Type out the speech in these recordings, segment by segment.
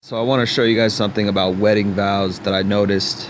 So I want to show you guys something about wedding vows that I noticed.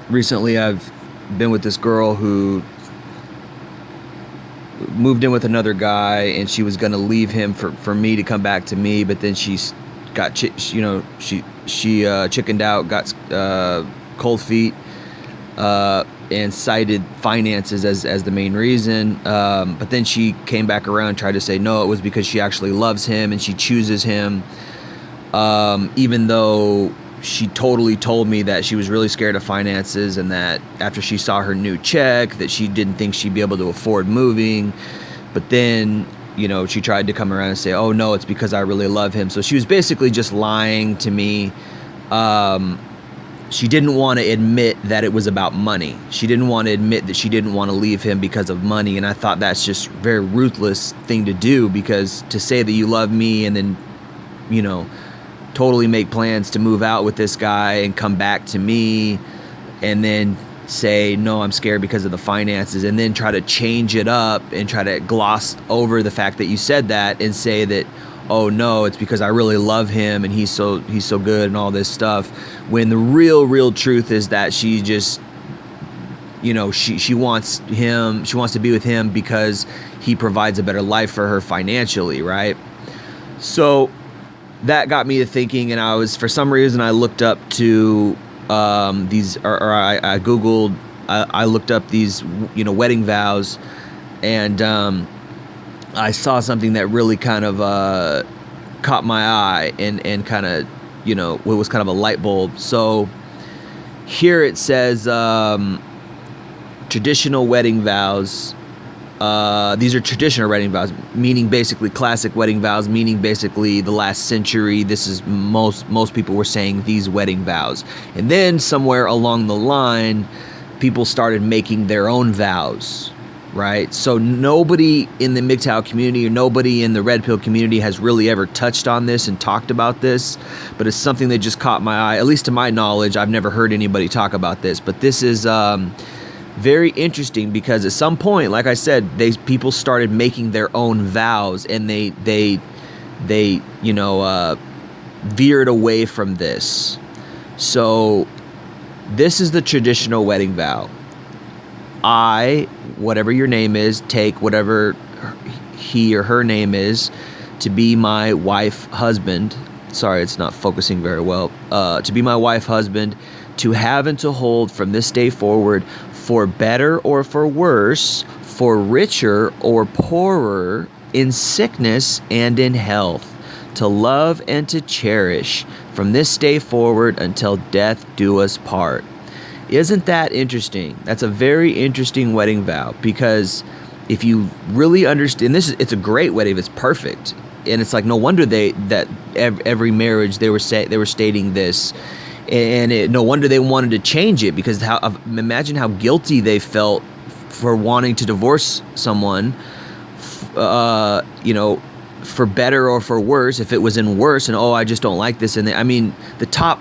Recently, I've been with this girl who moved in with another guy, and she was gonna leave him for me to come back to me, but then she's got she chickened out, got cold feet, and cited finances as the main reason. But then she came back around and tried to say no, it was because she actually loves him and she chooses him. Even though she totally told me that she was really scared of finances, and that after she saw her new check that she didn't think she'd be able to afford moving. But then, she tried to come around and say, oh no, it's because I really love him. So she was basically just lying to me. She didn't want to admit that it was about money. She didn't want to admit that she didn't want to leave him because of money. And I thought that's just a very ruthless thing to do, because to say that you love me and then, totally make plans to move out with this guy and come back to me and then say, no, I'm scared because of the finances, and then try to change it up and try to gloss over the fact that you said that and say that, oh no, it's because I really love him and he's so good and all this stuff, when the real truth is that she just, she wants to be with him because he provides a better life for her financially, right? So that got me to thinking, and for some reason I looked up to I googled, I looked up these wedding vows, and I saw something that really kind of caught my eye and kind of it was kind of a light bulb. So here it says traditional wedding vows. These are traditional wedding vows, meaning basically classic wedding vows, meaning basically the last century. This is most people were saying these wedding vows. And then somewhere along the line, people started making their own vows, right? So nobody in the MGTOW community or nobody in the Red Pill community has really ever touched on this and talked about this, but it's something that just caught my eye. At least to my knowledge, I've never heard anybody talk about this, but this is very interesting, because at some point, like I said, people started making their own vows, and they veered away from this. So this is the traditional wedding vow. I, whatever your name is, take whatever he or her name is, to be my wife, husband. Sorry, it's not focusing very well. To be my wife, husband, to have and to hold from this day forward, for better or for worse, for richer or poorer, in sickness and in health, to love and to cherish from this day forward until death do us part. Isn't that interesting? That's a very interesting wedding vow, because if you really understand, it's a great wedding. It's perfect, and it's like no wonder that every marriage they were stating this. And no wonder they wanted to change it, because imagine how guilty they felt for wanting to divorce someone, for better or for worse. If it was in worse, and I just don't like this, and the top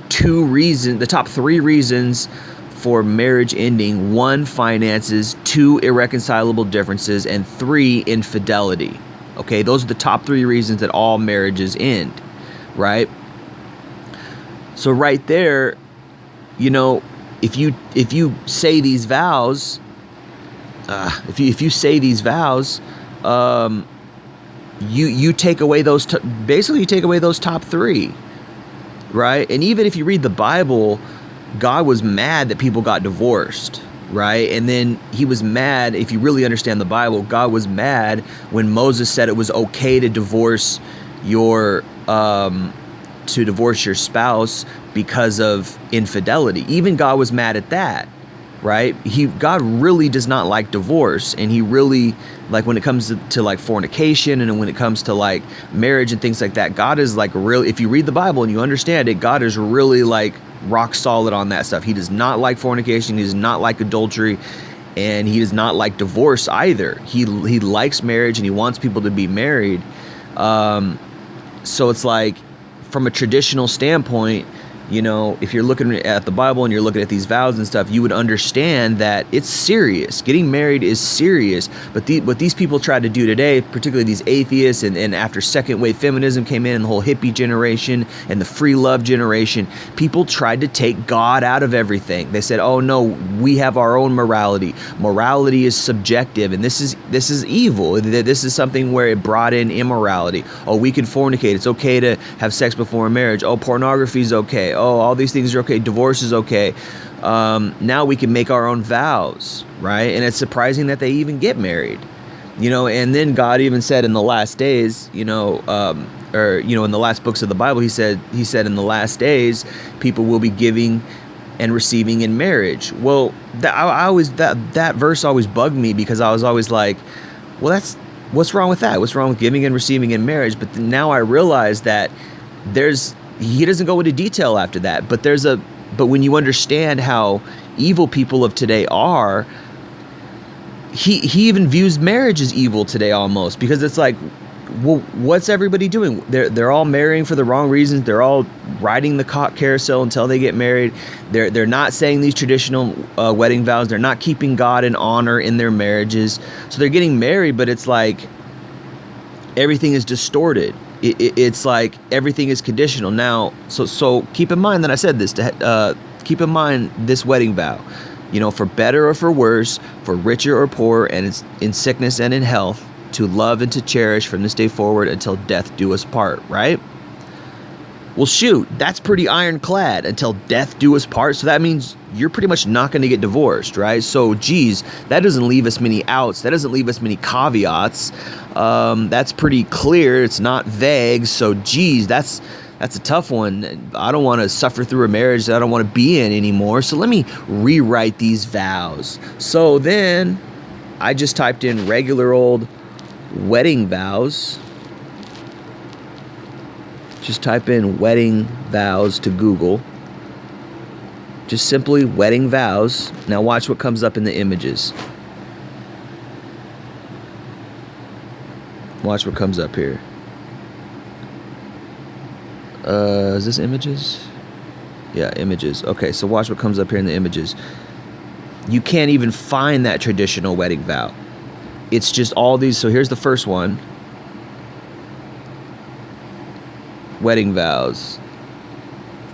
three reasons for marriage ending: 1, finances; 2, irreconcilable differences; and 3, infidelity. Okay, those are the top 3 reasons that all marriages end, right? So right there, if you say these vows, you take away those. Basically, you take away those top 3, right? And even if you read the Bible, God was mad that people got divorced, right? And then He was mad. If you really understand the Bible, God was mad when Moses said it was okay to divorce your spouse because of infidelity. Even God was mad at that, right? God really does not like divorce, and He really, like, when it comes to like fornication, and when it comes to like marriage and things like that, God is like really, if you read the Bible and you understand it, God is really like rock solid on that stuff. He does not like fornication. He does not like adultery, and He does not like divorce either. He likes marriage, and He wants people to be married. So it's like, from a traditional standpoint, You know, if you're looking at the Bible and you're looking at these vows and stuff, you would understand that it's serious. Getting married is serious. But what these people try to do today, particularly these atheists, and after second wave feminism came in, and the whole hippie generation and the free love generation, people tried to take God out of everything. They said, oh no, we have our own morality. Morality is subjective, and this is evil. This is something where it brought in immorality. Oh, we can fornicate. It's okay to have sex before marriage. Oh, pornography is okay. Oh, all these things are okay. Divorce is okay. Now we can make our own vows, right? And it's surprising that they even get married, you know. And then God even said in the last days, in the last books of the Bible, he said in the last days, people will be giving and receiving in marriage. Well, that verse always bugged me, because I was always like, well, what's wrong with that? What's wrong with giving and receiving in marriage? But now I realize that he doesn't go into detail after that, but when you understand how evil people of today are, he even views marriage as evil today almost, because it's like, well, what's everybody doing? They're all marrying for the wrong reasons. They're all riding the cock carousel until they get married. They're not saying these traditional wedding vows. They're not keeping God in honor in their marriages. So they're getting married, but it's like everything is distorted. It's like everything is conditional now. So keep in mind that I said this. Keep in mind this wedding vow. You know, for better or for worse, for richer or poor, and it's in sickness and in health, to love and to cherish from this day forward until death do us part, right? Well, shoot, that's pretty ironclad, until death do us part. So that means you're pretty much not going to get divorced, right? So, geez, that doesn't leave us many outs. That doesn't leave us many caveats. That's pretty clear. It's not vague. So, geez, that's a tough one. I don't want to suffer through a marriage that I don't want to be in anymore. So let me rewrite these vows. So then I just typed in regular old wedding vows. Just type in wedding vows to Google. Just simply wedding vows. Now watch what comes up in the images. Watch what comes up here. Is this images? Yeah, images. Okay, so watch what comes up here in the images. You can't even find that traditional wedding vow. It's just all these. So here's the first one. Wedding vows.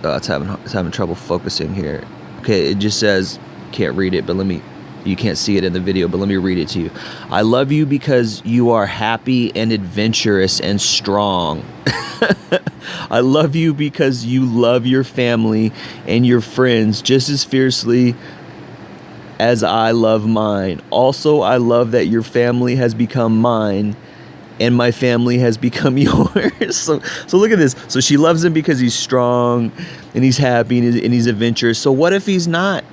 It's having trouble focusing here. Okay, it just says, can't read it, but you can't see it in the video, but let me read it to you. I love you because you are happy and adventurous and strong. I love you because you love your family and your friends just as fiercely as I love mine. Also, I love that your family has become mine and my family has become yours. So look at this. So she loves him because he's strong and he's happy and he's adventurous. So what if he's not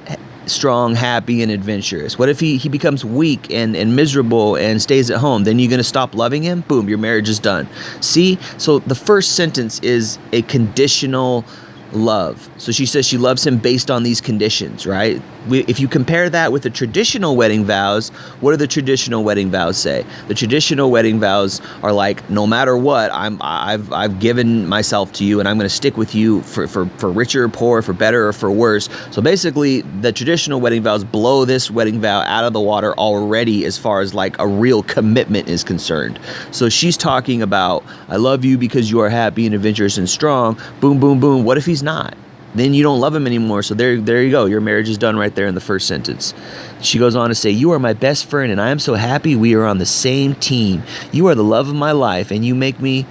strong, happy, and adventurous? What if he becomes weak and miserable and stays at home? Then you're going to stop loving him? Boom, your marriage is done. See? So the first sentence is a conditional love. So she says she loves him based on these conditions, right? If you compare that with the traditional wedding vows, what do the traditional wedding vows say? The traditional wedding vows are like, no matter what, I've given myself to you and I'm going to stick with you for richer or poor, for better or for worse. So basically, the traditional wedding vows blow this wedding vow out of the water already as far as like a real commitment is concerned. So she's talking about, I love you because you are happy and adventurous and strong. Boom, boom, boom. What if he's not? Then you don't love him anymore. So there you go. Your marriage is done right there in the first sentence. She goes on to say, you are my best friend and I am so happy we are on the same team. You are the love of my life and you make me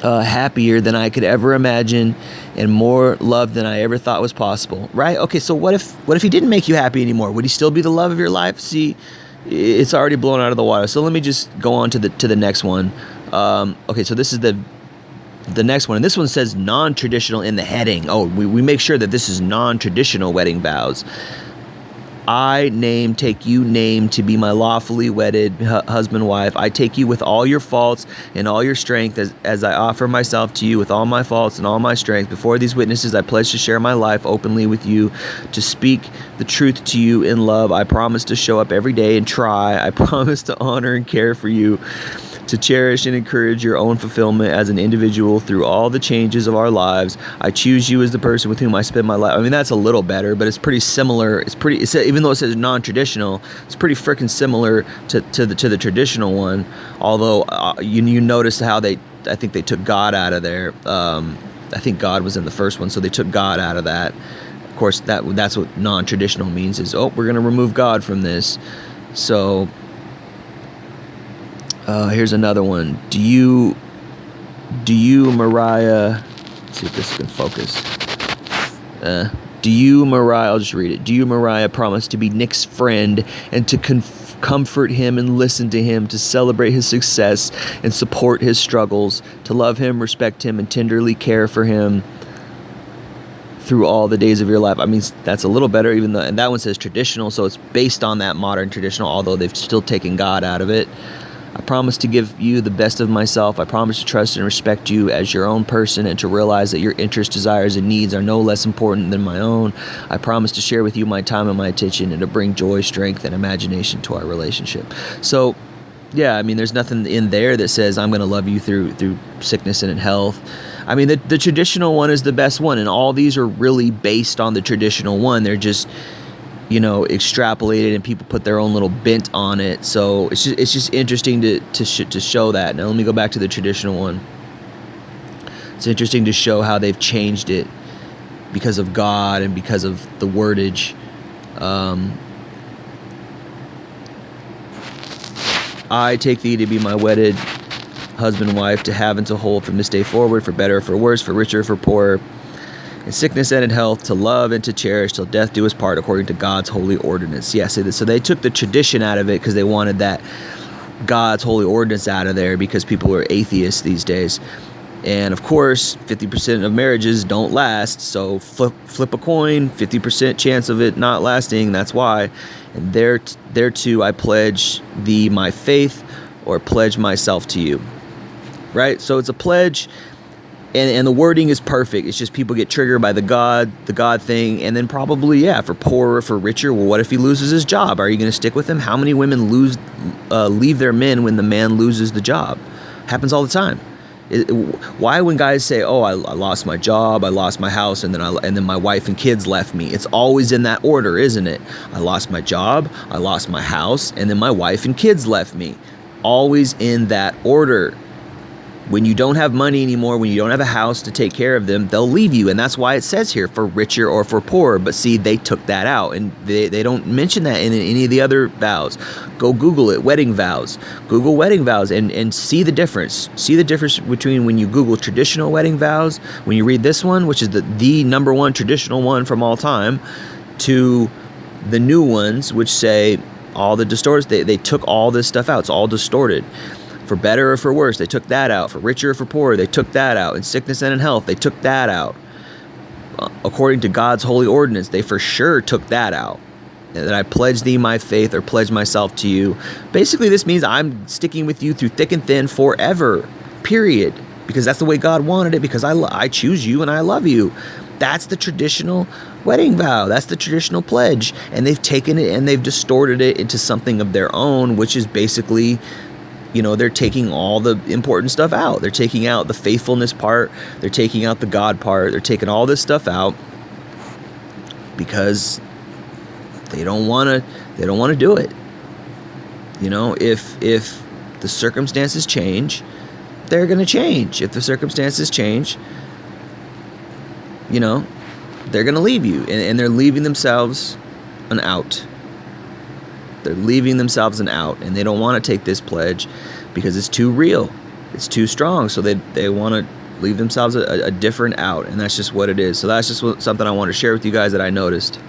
happier than I could ever imagine and more loved than I ever thought was possible. Right? Okay, so what if he didn't make you happy anymore? Would he still be the love of your life? See, it's already blown out of the water. So let me just go on to the next one. Okay, so this is the next one, and this one says non-traditional in the heading. Oh, we make sure that this is non-traditional wedding vows. I take you to be my lawfully wedded husband, wife. I take you with all your faults and all your strength as I offer myself to you with all my faults and all my strength. Before these witnesses, I pledge to share my life openly with you, to speak the truth to you in love. I promise to show up every day and try. I promise to honor and care for you. to cherish and encourage your own fulfillment as an individual through all the changes of our lives. I choose you as the person with whom I spend my life. I mean, that's a little better, but it's pretty similar. Even though it says non-traditional, it's pretty freaking similar to the traditional one. Although you notice how I think they took God out of there. I think God was in the first one, so they took God out of that. Of course, that's what non-traditional means, is, we're going to remove God from this. So here's another one. Do you, Mariah, let's see if this can focus. Do you, Mariah, I'll just read it. Do you, Mariah, promise to be Nick's friend and to comfort him and listen to him, to celebrate his success and support his struggles, to love him, respect him, and tenderly care for him through all the days of your life? I mean, that's a little better, even though, and that one says traditional, so it's based on that modern traditional, although they've still taken God out of it. I promise to give you the best of myself. I promise to trust and respect you as your own person and to realize that your interests, desires, and needs are no less important than my own. I promise to share with you my time and my attention and to bring joy, strength, and imagination to our relationship. So, yeah, I mean, there's nothing in there that says I'm going to love you through sickness and in health. I mean, the traditional one is the best one, and all these are really based on the traditional one. They're just, extrapolated, and people put their own little bent on it. So it's just interesting to show that. Now let me go back to the traditional one. It's interesting to show how they've changed it because of God and because of the wordage. I take thee to be my wedded husband, wife, to have and to hold from this day forward, for better or for worse, for richer or for poorer, in sickness and in health, to love and to cherish till death do us part, according to God's holy ordinance. Yes, so they took the tradition out of it because they wanted that God's holy ordinance out of there, because people are atheists these days. And of course, 50% of marriages don't last, so flip a coin, 50% chance of it not lasting, that's why. And thereto I pledge thee my faith, or pledge myself to you. Right? So it's a pledge. And the wording is perfect. It's just people get triggered by the God thing. And then probably, for poorer, for richer. Well, what if he loses his job? Are you going to stick with him? How many women leave their men when the man loses the job? Happens all the time. Why, when guys say, I lost my job, I lost my house, and then my wife and kids left me? It's always in that order, isn't it? I lost my job, I lost my house, and then my wife and kids left me. Always in that order. When you don't have money anymore, when you don't have a house to take care of them, they'll leave you. And that's why it says here, for richer or for poorer. But see, they took that out, and they don't mention that in any of the other vows. Go Google it, wedding vows. Google wedding vows and see the difference. See the difference between when you Google traditional wedding vows, when you read this one, which is the number one traditional one from all time, to the new ones, which say all the distorted. They took all this stuff out. It's all distorted. For better or for worse, they took that out. For richer or for poorer, they took that out. In sickness and in health, they took that out. According to God's holy ordinance, they for sure took that out. That I pledge thee my faith, or pledge myself to you. Basically, this means I'm sticking with you through thick and thin forever, period. Because that's the way God wanted it, because I choose you and I love you. That's the traditional wedding vow. That's the traditional pledge. And they've taken it and they've distorted it into something of their own, which is basically, they're taking all the important stuff out. They're taking out the faithfulness part. They're taking out the God part. They're taking all this stuff out because they don't want to do it. If the circumstances change, they're going to change. If the circumstances change, they're going to leave you, and they're leaving themselves an out. They're leaving themselves an out, and they don't want to take this pledge because it's too real. It's too strong. So they want to leave themselves a different out, and that's just what it is. So that's just something I want to share with you guys that I noticed.